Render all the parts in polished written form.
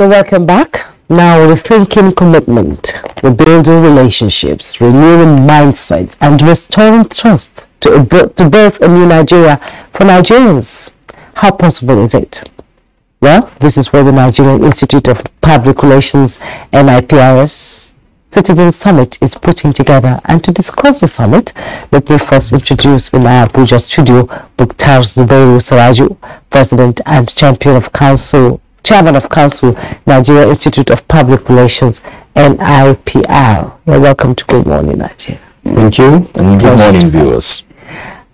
You're welcome back. Now, rethinking commitment, rebuilding relationships, renewing mindset, and restoring trust to birth a new Nigeria for Nigerians. How possible is it? Well, this is where the Nigerian Institute of Public Relations, NIPR, Citizen Summit is putting together. And to discuss the summit, let me first introduce in our Abuja studio Mukhtar Zubairu Saraju, President and Chairman of Council, Nigeria Institute of Public Relations, NIPR. You're welcome to Good Morning, Nigeria. Thank you, and good morning, viewers.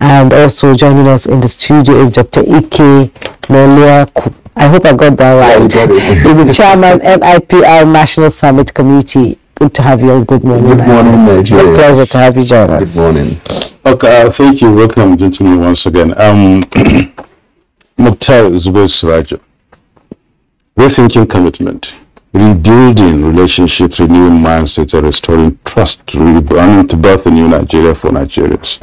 And also joining us in the studio is Dr. Ike Melia. I hope I got that right. He's the Chairman, NIPR National Summit Committee. Good to have you on Good Morning. Good morning, Nigeria. A pleasure to have you join us. Good morning. Okay, thank you. Welcome, gentlemen, once again. Mukhtar Zubairu Saraju. Rethinking commitment, rebuilding relationships, renewing mindsets, and restoring trust to birth a new Nigeria for Nigerians.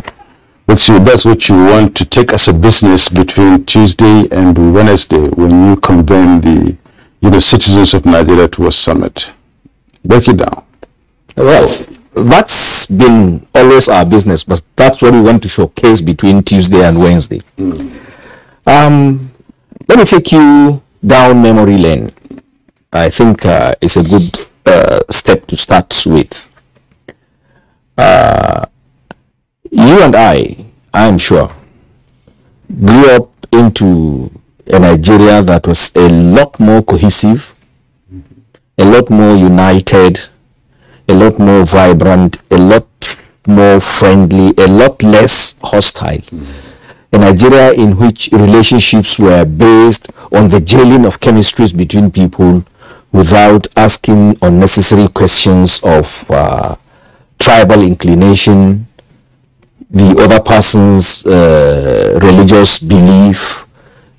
That's what you want to take as a business between Tuesday and Wednesday when you convene the citizens of Nigeria to a summit. Break it down. Well, that's been always our business, but that's what we want to showcase between Tuesday and Wednesday. Let me take you down memory lane. I think it's a good step to start with. You and I am sure, grew up into a Nigeria that was a lot more cohesive, a lot more united, a lot more vibrant, a lot more friendly, a lot less hostile. A Nigeria in which relationships were based on the gelling of chemistries between people without asking unnecessary questions of tribal inclination, the other person's religious belief,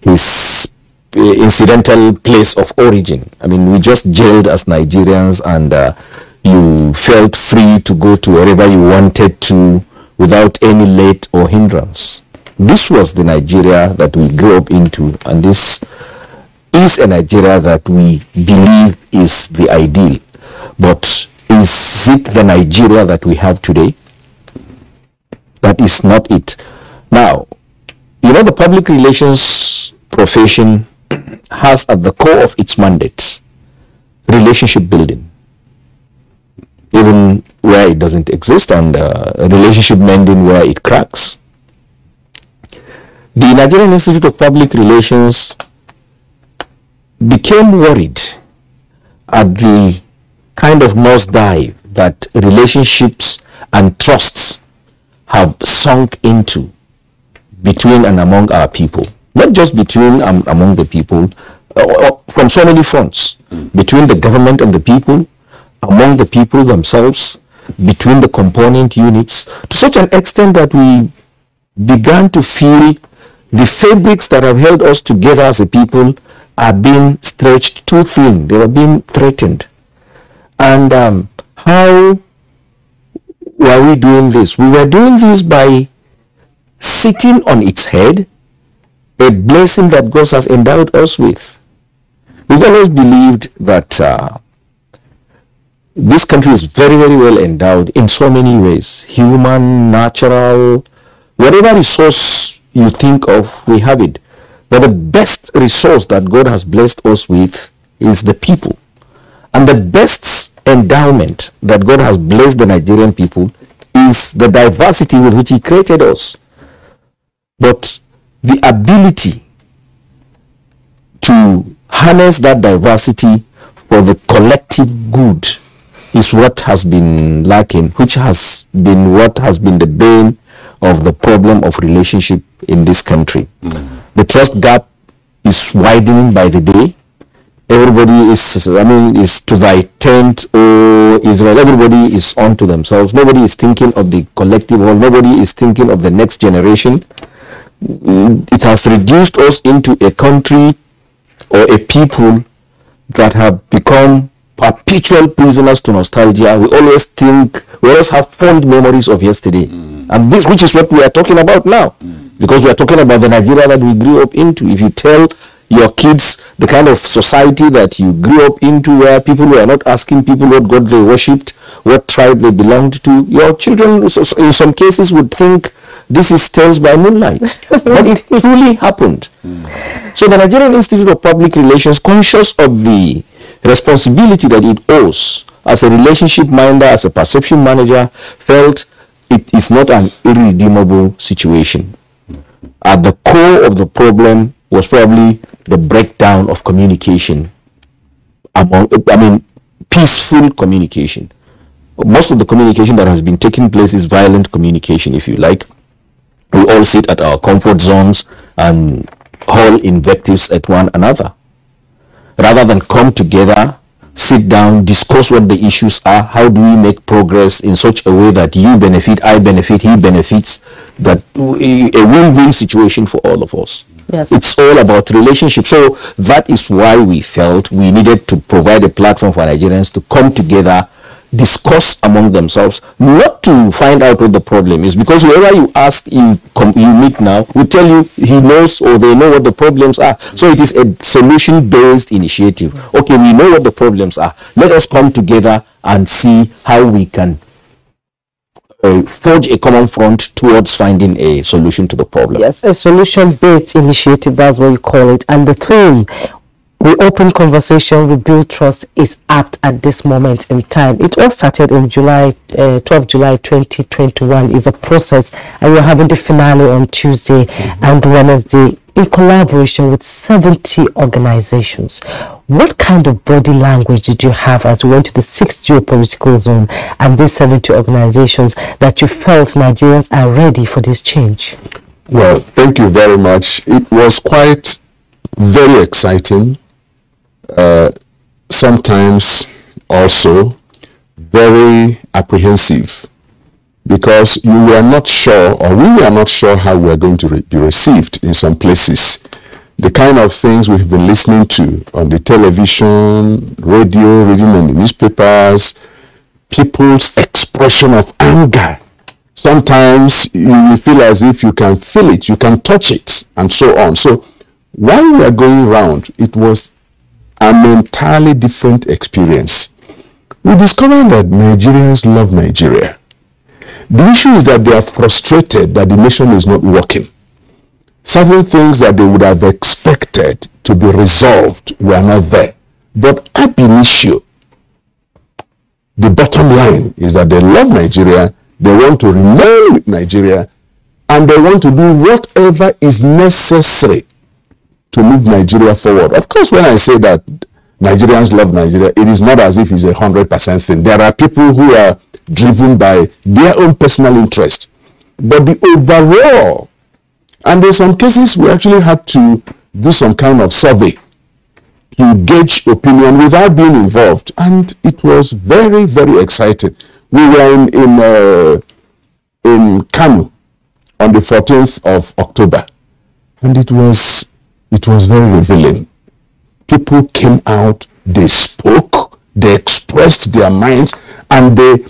his incidental place of origin. I mean, we just gelled as Nigerians, and you felt free to go to wherever you wanted to without any let or hindrance. This was the Nigeria that we grew up into, and this is a Nigeria that we believe is the ideal. But is it the Nigeria that we have today? That is not it. Now, the public relations profession has at the core of its mandate relationship building, even where it doesn't exist, and relationship mending where it cracks. The Nigerian Institute of Public Relations became worried at the kind of nosedive that relationships and trusts have sunk into between and among our people. Not just between and among the people, from so many fronts. Between the government and the people, among the people themselves, between the component units, to such an extent that we began to feel the fabrics that have held us together as a people are being stretched too thin. They are being threatened. And how were we doing this? We were doing this by sitting on its head, a blessing that God has endowed us with. We've always believed that this country is very, very well endowed in so many ways. Human, natural, whatever resource you think of, we have it. But the best resource that God has blessed us with is the people. And the best endowment that God has blessed the Nigerian people is the diversity with which He created us. But the ability to harness that diversity for the collective good is what has been lacking, which has been what has been the bane of the problem of relationship in this country. The trust gap is widening by the day. Everybody is to thy tent, O Israel. Everybody is on to themselves. Nobody is thinking of the collective whole. Nobody is thinking of the next generation. It has reduced us into a country or a people that have become perpetual prisoners to nostalgia. We always have fond memories of yesterday. And which is what we are talking about now. Because we are talking about the Nigeria that we grew up into. If you tell your kids, the kind of society that you grew up into, where people were not asking people what God they worshipped, what tribe they belonged to, your children in some cases would think this is Tales by Moonlight. But it truly happened. So the Nigerian Institute of Public Relations, conscious of the responsibility that it owes as a relationship minder, as a perception manager, felt it is not an irredeemable situation. At the core of the problem was probably the breakdown of communication peaceful communication. Most of the communication that has been taking place is violent communication, if you like. We all sit at our comfort zones and hurl invectives at one another, rather than come together, sit down, discuss what the issues are. How do we make progress in such a way that you benefit, I benefit, he benefits, that a win-win situation for all of us. Yes. It's all about relationships. So that is why we felt we needed to provide a platform for Nigerians to come together, discuss among themselves, not to find out what the problem is, because whoever you ask, you meet now, will tell you he knows or they know what the problems are. So it is a solution-based initiative. Okay, we know what the problems are. Let us come together and see how we can forge a common front towards finding a solution to the problem. Yes, a solution-based initiative, that's what you call it. And the theme, we open conversation, we build trust, is apt at this moment in time. It all started in 12 July 2021. It's a process, and we're having the finale on Tuesday and Wednesday in collaboration with 70 organizations. What kind of body language did you have as we went to the 6th geopolitical zone and these 70 organizations that you felt Nigerians are ready for this change? Well, thank you very much. It was quite very exciting. Sometimes also very apprehensive, because you were not sure, or we were not sure, how we were going to be received in some places. The kind of things we've been listening to on the television, radio, reading in the newspapers, people's expression of anger. Sometimes you will feel as if you can feel it, you can touch it, and so on. So while we were going round, it was an entirely different experience. We discovered that Nigerians love Nigeria. The issue is that they are frustrated that the nation is not working. Certain things that they would have expected to be resolved were not there. But ab initio, the bottom line is that they love Nigeria, they want to remain with Nigeria, and they want to do whatever is necessary to move Nigeria forward. Of course, when I say that Nigerians love Nigeria, it is not as if it's 100% thing. There are people who are driven by their own personal interest. But the overall, and in some cases we actually had to do some kind of survey to gauge opinion without being involved, and it was very, very exciting. We were in Kano on the 14th of October, and it was very revealing. People came out, they spoke, they expressed their minds, and they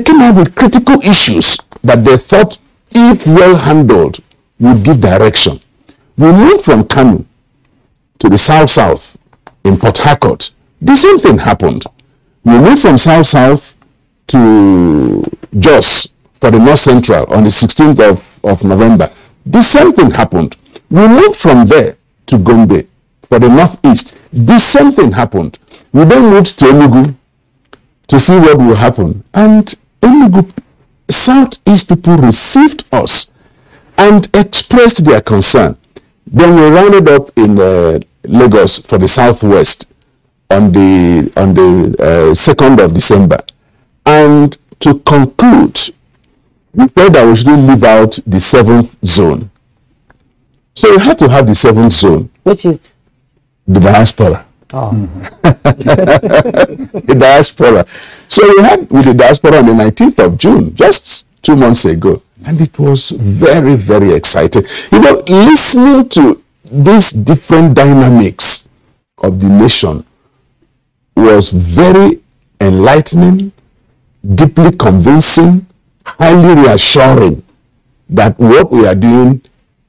came out with critical issues that they thought, if well handled, would give direction. We moved from Kano to the South in Port Harcourt. The same thing happened. We moved from South to Jos for the North Central on the 16th of November. The same thing happened. We moved from there to Gombe for the Northeast. The same thing happened. We then moved to Enugu to see what will happen. And Enugu, Southeast people received us and expressed their concern. Then we rounded up in Lagos for the Southwest on the 2nd of December. And to conclude, we felt that we shouldn't leave out the 7th zone. So we had to have the 7th zone. Which is? The diaspora. Oh. The diaspora. So we had with the diaspora on the 19th of June, just 2 months ago. And it was very, very exciting. You know, listening to these different dynamics of the nation was very enlightening, deeply convincing, highly reassuring that what we are doing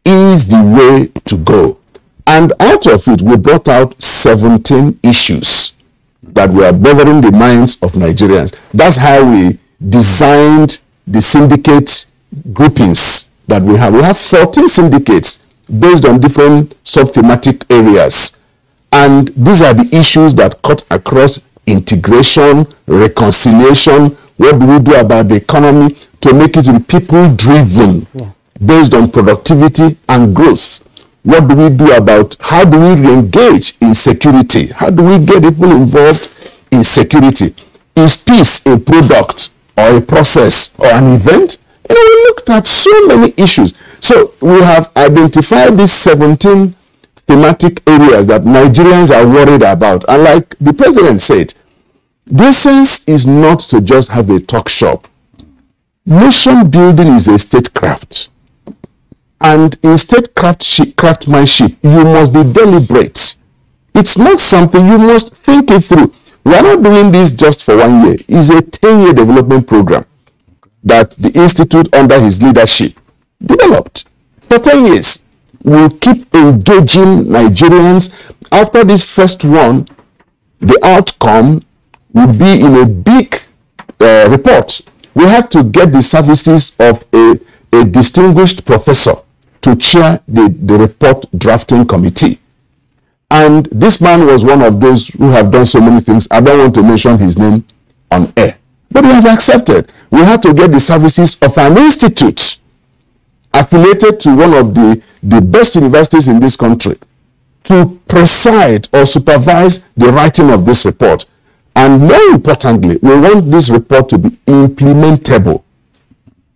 is the way to go. And out of it, we brought out 17 issues that were bothering the minds of Nigerians. That's how we designed the syndicate groupings that we have. We have 14 syndicates based on different sub-thematic areas. And these are the issues that cut across integration, reconciliation. What do we do about the economy to make it people-driven, based on productivity and growth? What do we do about how do we re-engage in security? How do we get people involved in security? Is peace a product or a process or an event? You know, we looked at so many issues. So we have identified these 17 thematic areas that Nigerians are worried about. And like the president said, the essence is not to just have a talk shop. Nation building is a statecraft. And in craftsmanship, you must be deliberate. It's not something you must think it through. We are not doing this just for 1 year. It's a 10-year development program that the institute under his leadership developed for 10 years. We'll keep engaging Nigerians. After this first one, the outcome will be in a big report. We had to get the services of a distinguished professor to chair the report drafting committee. And this man was one of those who have done so many things. I don't want to mention his name on air. But he has accepted. We had to get the services of an institute affiliated to one of the best universities in this country to preside or supervise the writing of this report. And more importantly, we want this report to be implementable.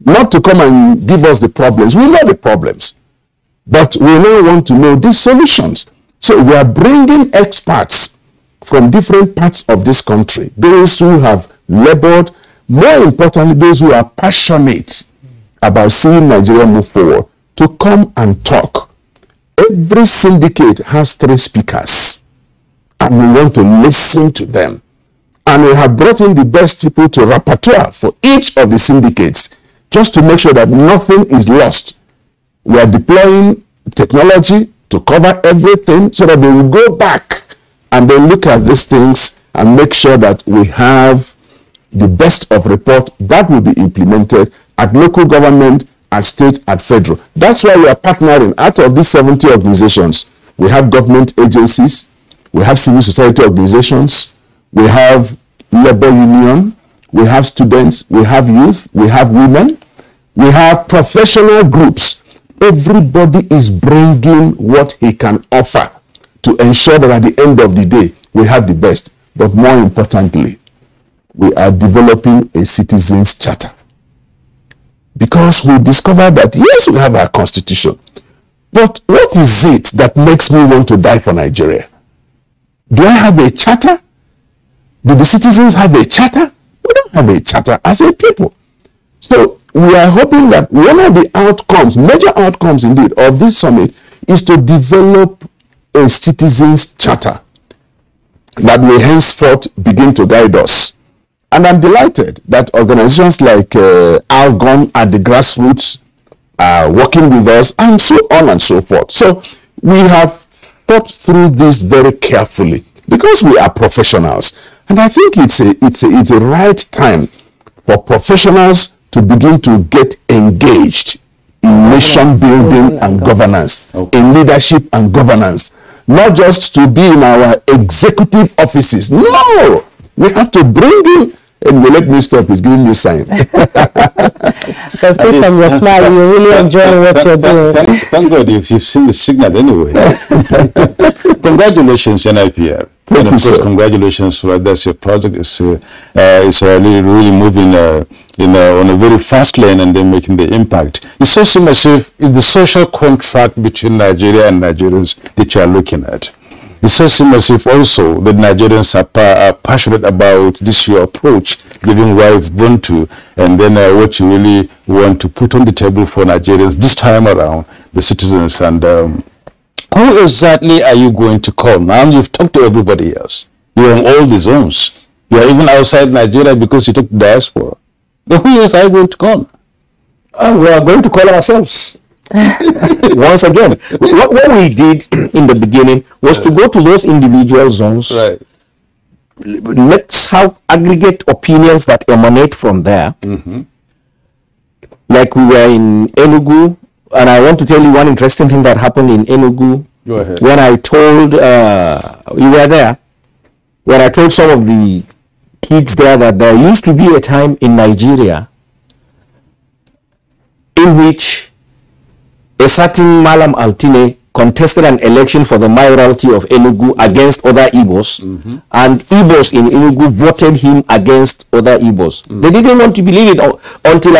Not to come and give us the problems. We know the problems. But we now want to know these solutions. So we are bringing experts from different parts of this country. Those who have labored, more importantly, those who are passionate about seeing Nigeria move forward, to come and talk. Every syndicate has 3 speakers. And we want to listen to them. And we have brought in the best people to rapporteur for each of the syndicates, just to make sure that nothing is lost. We are deploying technology to cover everything so that they will go back and then look at these things and make sure that we have the best of report that will be implemented at local government, at state, at federal. That's why we are partnering. Out of these 70 organizations, we have government agencies, we have civil society organizations, we have labor union, we have students, we have youth, we have women, we have professional groups. Everybody is bringing what he can offer to ensure that at the end of the day, we have the best. But more importantly, we are developing a citizens' charter. Because we discovered that, yes, we have our constitution. But what is it that makes me want to die for Nigeria? Do I have a charter? Do the citizens have a charter? We don't have a charter as a people. So we are hoping that one of the outcomes, major outcomes indeed, of this summit is to develop a citizens' charter that will henceforth begin to guide us. And I'm delighted that organizations like Algon at the grassroots are working with us, and so on and so forth. So we have thought through this very carefully because we are professionals. And I think it's a right time for professionals to begin to get engaged in nation building and governance, in leadership and governance. Not just to be in our executive offices. No! We have to bring in, and you let me stop, he's giving me a sign. Because from your smile, you really enjoy what you're doing. Thank God you've seen the signal anyway. Congratulations, NIPR. And of course, congratulations for that's your project. It's really moving on a very fast lane and then making the impact. It's so similar if it's the social contract between Nigeria and Nigerians that you are looking at. It's so similar if also the Nigerians are passionate about this your approach, given where you've gone to, and then what you really want to put on the table for Nigerians this time around, the citizens. And who exactly are you going to call? Now you've talked to everybody else. You're in all the zones. You are even outside Nigeria because you took diaspora. Then who else are you going to call? We are going to call ourselves. Once again, what we did in the beginning was to go to those individual zones. Right. Let's have aggregate opinions that emanate from there. Like we were in Enugu, and I want to tell you one interesting thing that happened in Enugu. Go ahead. When I told, you were there, when I told some of the kids there that there used to be a time in Nigeria in which a certain Malam Altine contested an election for the mayoralty of Enugu against other Igbos, and Igbos in Enugu voted him against other Igbos. They didn't want to believe it until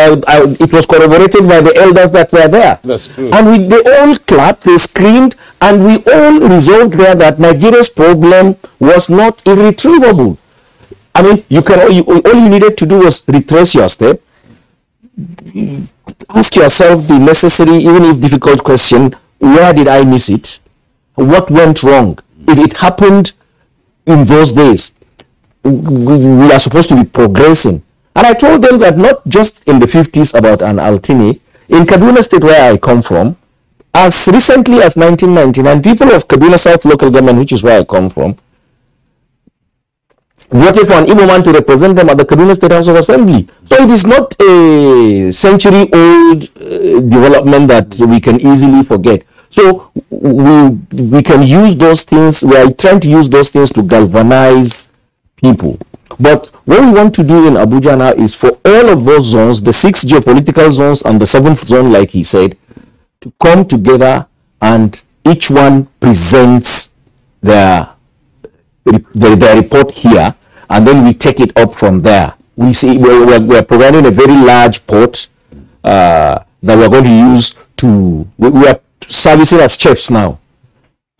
it was corroborated by the elders that were there. That's true. And they all clapped, they screamed, and we all resolved there that Nigeria's problem was not irretrievable. I mean, all you needed to do was retrace your step, ask yourself the necessary, even if difficult question: where did I miss it? What went wrong? If it happened in those days, we are supposed to be progressing. And I told them that not just in the 50s about an Altini, in Kaduna State, where I come from, as recently as 1999, people of Kaduna South local government, which is where I come from, voted for an Igbo man to represent them at the Kaduna State House of Assembly. So it is not a century-old development that we can easily forget. So we can use those things. We are trying to use those things to galvanize people. But what we want to do in Abuja now is for all of those zones, the 6 geopolitical zones and the 7th zone, like he said, to come together, and each one presents their report here, and then we take it up from there. We see we're providing a very large port that we're going to use we are servicing as chefs now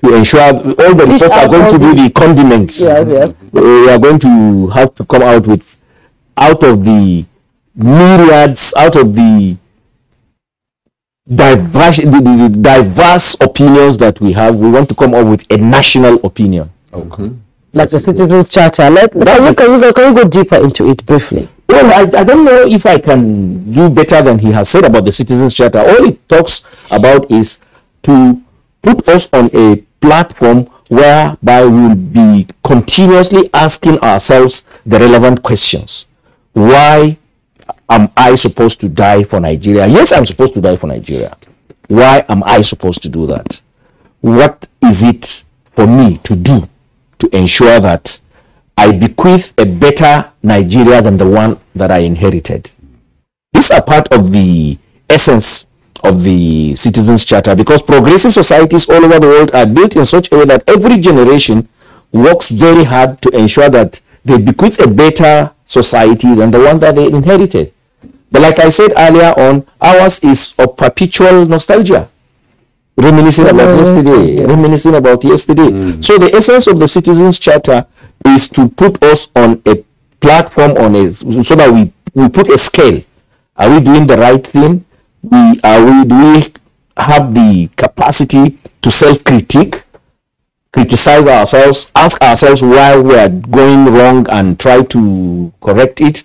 to ensure all the reports are going to be the condiments. Yes. We are going to have to come out of the myriads, out of the diverse opinions that we have. We want to come up with a national opinion. Okay. Like the Citizens Charter. Can you go deeper into it briefly? Well, I don't know if I can do better than he has said about the Citizens Charter. All it talks about is to put us on a platform whereby we'll be continuously asking ourselves the relevant questions. Why am I supposed to die for Nigeria? Yes, I'm supposed to die for Nigeria. Why am I supposed to do that? What is it for me to do to ensure that I bequeath a better Nigeria than the one that I inherited? These are part of the essence of the Citizens Charter, because progressive societies all over the world are built in such a way that every generation works very hard to ensure that they bequeath a better society than the one that they inherited. But like I said earlier on, ours is a perpetual nostalgia. Reminiscing about yesterday. So the essence of the Citizens Charter is to put us on a platform, so that we put a scale. Are we doing the right thing? Do we have the capacity to self-critique, criticize ourselves, ask ourselves why we are going wrong and try to correct it?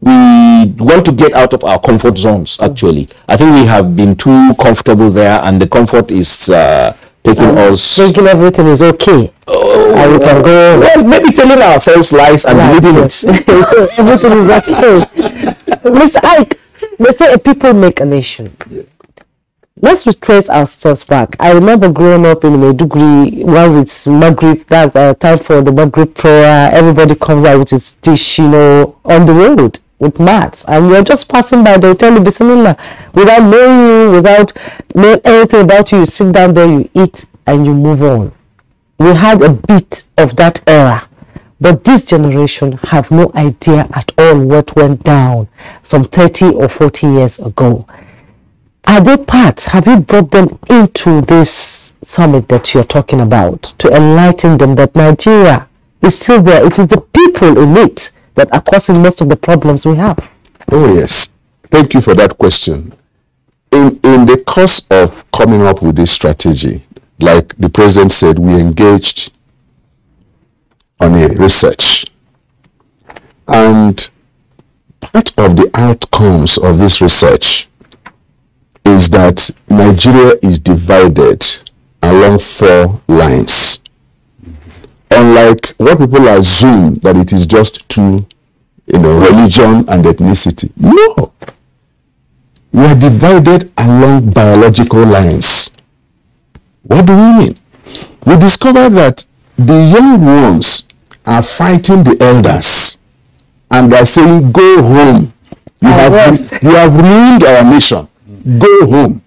We want to get out of our comfort zones, actually. I think we have been too comfortable there, and the comfort is taking us... Thinking everything is okay. And we can go... Well, maybe telling ourselves lies and believing it. Everything is okay. Mr. Ike, they say a people make a nation. Let's retrace our steps back. I remember growing up in Maiduguri, once it's Maghrib, that's time for the Maghrib prayer. Everybody comes out with his dish, on the road with mats, and you're just passing by. They'll tell you Bismillah, without knowing you, without knowing anything about you. You sit down there, you eat, and you move on. We had a bit of that era, but this generation have no idea at all what went down some 30 or 40 years ago. Are they part? Have you brought them into this summit that you're talking about to enlighten them that Nigeria is still there? It is the people in it that are causing most of the problems we have. Oh, yes. Thank you for that question. In the course of coming up with this strategy, like the president said, we engaged on a research. And part of the outcomes of this research is that Nigeria is divided along 4 lines. Unlike what people assume that it is just 2, religion and ethnicity. No. We are divided along biological lines. What do we mean? We discovered that the young ones are fighting the elders and they're saying, go home. You have ruined our nation. Go home.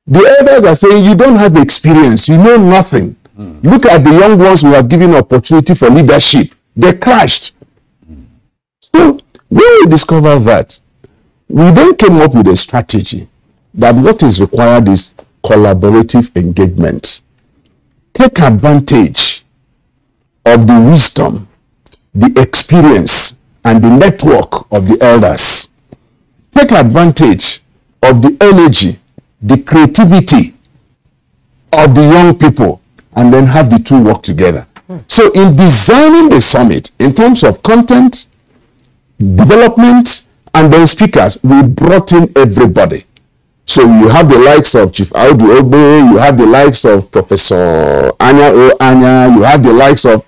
The elders are saying, you don't have experience. You know nothing. Look at the young ones who have given opportunity for leadership. They crashed. So when we discovered that, we then came up with a strategy that what is required is collaborative engagement. Take advantage of the wisdom, the experience, and the network of the elders. Take advantage of the energy, the creativity of the young people, and then have the 2 work together. So in designing the summit, in terms of content, development, and then speakers, we brought in everybody. So you have the likes of Chief Audu Obe, you have the likes of Professor Anya O. Anya, you have the likes of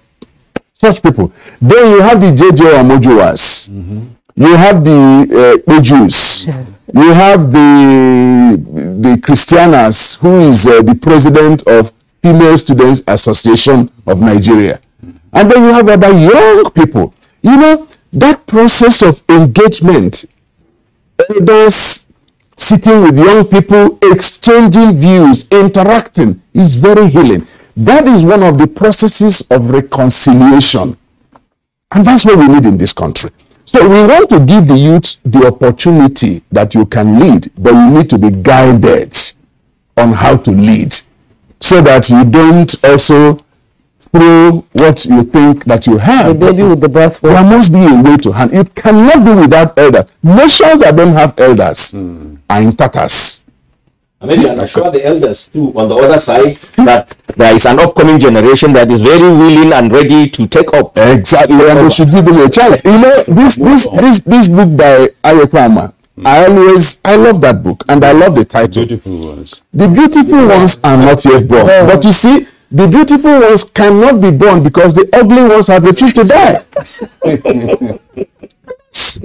such people. Then you have the JJ Amojuwas, you have the Ojus, you have the Christianas, who is the president of Female Students Association of Nigeria. And then you have other young people. You know, that process of engagement, elders sitting with young people, exchanging views, interacting, is very healing. That is one of the processes of reconciliation. And that's what we need in this country. So we want to give the youth the opportunity that you can lead, but you need to be guided on how to lead, so that you don't also throw what you think that you have. The baby with the bathwater. There must be a way to handle. You cannot be without elders. Nations that don't have elders are in tatters. And maybe I assure the elders too on the other side that there is an upcoming generation that is very willing and ready to take up. Exactly, and we should give them a chance. You know, this book by Ayekwama, I love that book, and I love the title. Beautiful ones. The beautiful ones are not yet born. But you see, the beautiful ones cannot be born because the ugly ones have refused to die.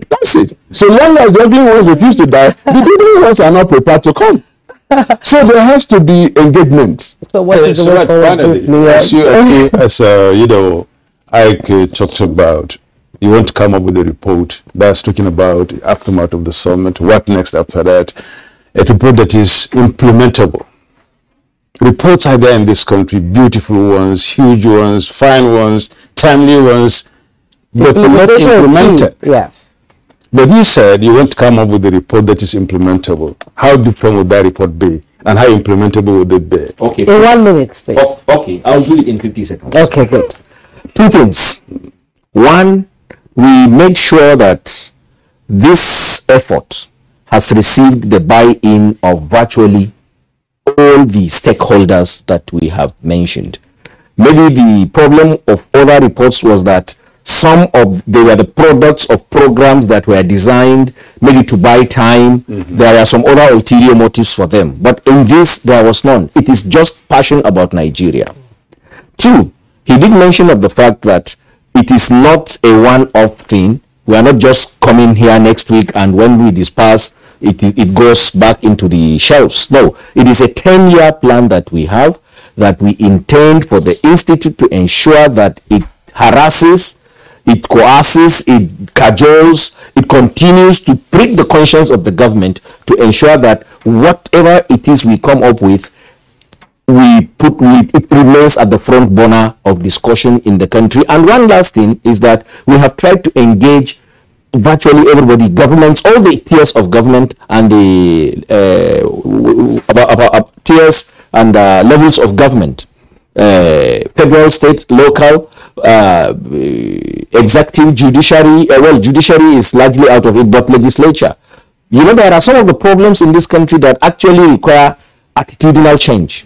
That's it. So long as the ugly ones refuse to die, the beautiful ones are not prepared to come. So there has to be engagement. So what is the way forward? As Ike talked about, you want to come up with a report that's talking about the aftermath of the summit, what next after that, a report that is implementable. Reports are there in this country, beautiful ones, huge ones, fine ones, timely ones, but not implemented. Yes. But he said you want to come up with a report that is implementable. How different would that report be? And how implementable would it be? Okay. In 1 minute, please. Oh, okay, I'll do it in 50 seconds. Okay, good. 2 things. One, we made sure that this effort has received the buy-in of virtually all the stakeholders that we have mentioned. Maybe the problem of other reports was that they were the products of programs that were designed maybe to buy time. There are some other ulterior motives for them. But in this, there was none. It is just passion about Nigeria. 2, he did mention of the fact that it is not a one-off thing. We are not just coming here next week and when we disperse, it goes back into the shelves. No, it is a 10-year plan that we have, that we intend for the institute to ensure that it harasses, it coerces, it cajoles, it continues to prick the conscience of the government to ensure that whatever it is we come up with, it remains at the front burner of discussion in the country. And one last thing is that we have tried to engage virtually everybody, governments, all the tiers of government and the tiers and levels of government, federal, state, local, executive, judiciary. Well, judiciary is largely out of it, but legislature. You know, there are some of the problems in this country that actually require attitudinal change.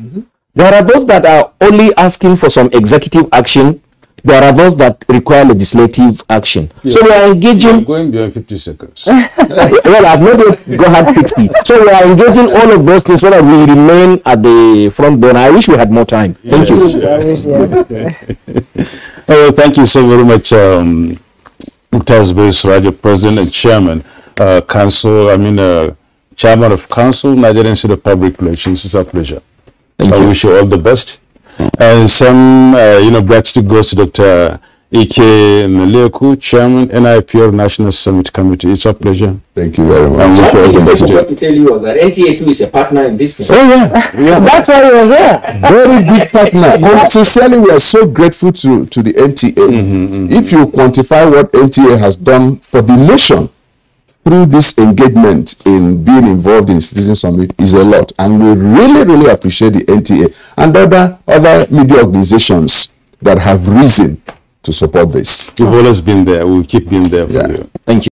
There are those that are only asking for some executive action there are those that require legislative action. Yeah. So we are engaging. I'm going beyond 50 seconds. Well, I've not yet got 60. So we are engaging all of those things so that we remain at the front burner. I wish we had more time. Thank you. Well, thank you so very much, Mutaz Surajo, President and Chairman, Chairman of Council, Nigerian Institute of Public Relations. It's a pleasure. I wish you all the best. And some, gratitude goes to Dr. Ike Meleku, Chairman, NIPR National Summit Committee. It's a pleasure. Thank you very much. What I forgot to tell you was that NTA too is a partner in this thing. Oh yeah. That's why we're here. Very big partner. And sincerely, we are so grateful to the NTA. If you quantify what NTA has done for the nation through this engagement in being involved in Citizen Summit is a lot. And we really, really appreciate the NTA and other media organizations that have risen to support this. We've always been there. We'll keep being there for you. Thank you.